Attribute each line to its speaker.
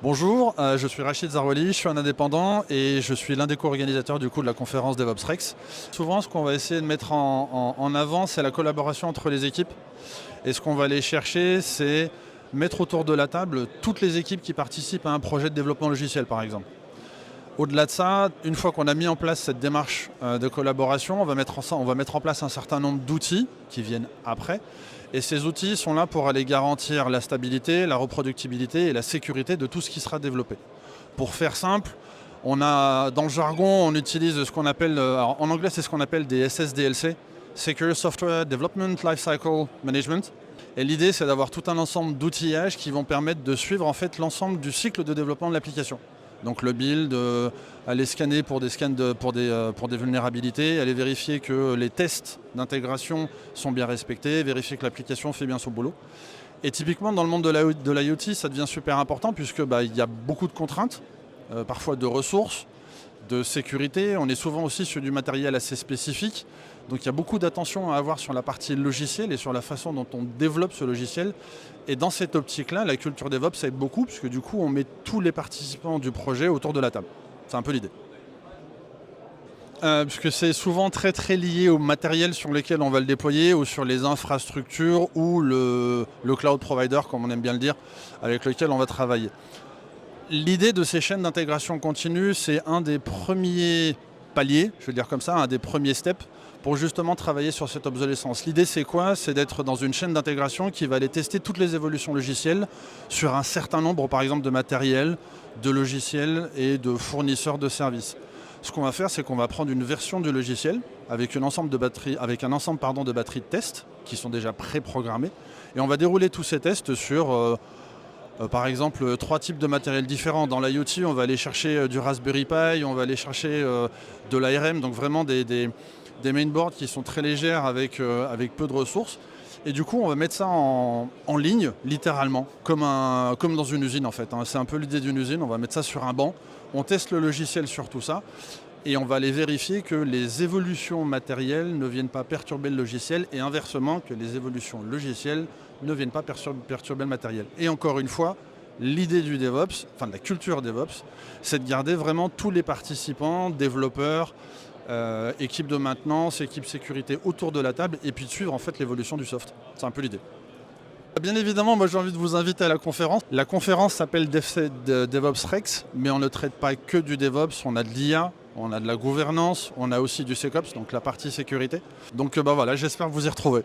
Speaker 1: Bonjour, je suis Rachid Zarwali, je suis un indépendant et je suis l'un des co-organisateurs de la conférence DevOps Rex. Souvent, ce qu'on va essayer de mettre en avant, c'est la collaboration entre les équipes. Et ce qu'on va aller chercher, c'est mettre autour de la table toutes les équipes qui participent à un projet de développement logiciel, par exemple. Au-delà de ça, une fois qu'on a mis en place cette démarche de collaboration, on va mettre en place un certain nombre d'outils qui viennent après. Et ces outils sont là pour aller garantir la stabilité, la reproductibilité et la sécurité de tout ce qui sera développé. Pour faire simple, dans le jargon, on utilise ce qu'on appelle, en anglais c'est ce qu'on appelle des SSDLC, Secure Software Development Lifecycle Management. Et l'idée, c'est d'avoir tout un ensemble d'outillages qui vont permettre de suivre en fait l'ensemble du cycle de développement de l'application. Donc le build, aller scanner pour des vulnérabilités, aller vérifier que les tests d'intégration sont bien respectés, vérifier que l'application fait bien son boulot. Et typiquement dans le monde de l'IoT, ça devient super important puisque il y a beaucoup de contraintes, parfois de ressources, de sécurité. On est souvent aussi sur du matériel assez spécifique. Donc il y a beaucoup d'attention à avoir sur la partie logicielle et sur la façon dont on développe ce logiciel. Et dans cette optique-là, la culture DevOps aide beaucoup puisque du coup on met tous les participants du projet autour de la table. C'est un peu l'idée. Puisque c'est souvent très très lié au matériel sur lequel on va le déployer ou sur les infrastructures ou le cloud provider, comme on aime bien le dire, avec lequel on va travailler. L'idée de ces chaînes d'intégration continue, c'est un des premiers paliers, je veux dire comme ça, un des premiers steps pour justement travailler sur cette obsolescence. L'idée c'est quoi? C'est d'être dans une chaîne d'intégration qui va aller tester toutes les évolutions logicielles sur un certain nombre par exemple de matériel, de logiciels et de fournisseurs de services. Ce qu'on va faire, c'est qu'on va prendre une version du logiciel avec un ensemble de batteries de tests qui sont déjà préprogrammés et on va dérouler tous ces tests sur par exemple, 3 types de matériel différents. Dans l'IoT, on va aller chercher du Raspberry Pi, on va aller chercher de l'ARM, donc vraiment des mainboards qui sont très légères avec peu de ressources. Et du coup, on va mettre ça en ligne, littéralement, comme dans une usine en fait. C'est un peu l'idée d'une usine, on va mettre ça sur un banc, on teste le logiciel sur tout ça, et on va aller vérifier que les évolutions matérielles ne viennent pas perturber le logiciel, et inversement, que les évolutions logicielles ne viennent pas perturber le matériel. Et encore une fois, l'idée du DevOps, enfin de la culture DevOps, c'est de garder vraiment tous les participants, développeurs, équipe de maintenance, équipe sécurité autour de la table, et puis de suivre en fait l'évolution du soft. C'est un peu l'idée. Bien évidemment, moi j'ai envie de vous inviter à la conférence. La conférence s'appelle DevOps Rex, mais on ne traite pas que du DevOps, on a de l'IA, on a de la gouvernance, on a aussi du SecOps, donc la partie sécurité. Donc voilà, j'espère vous y retrouver.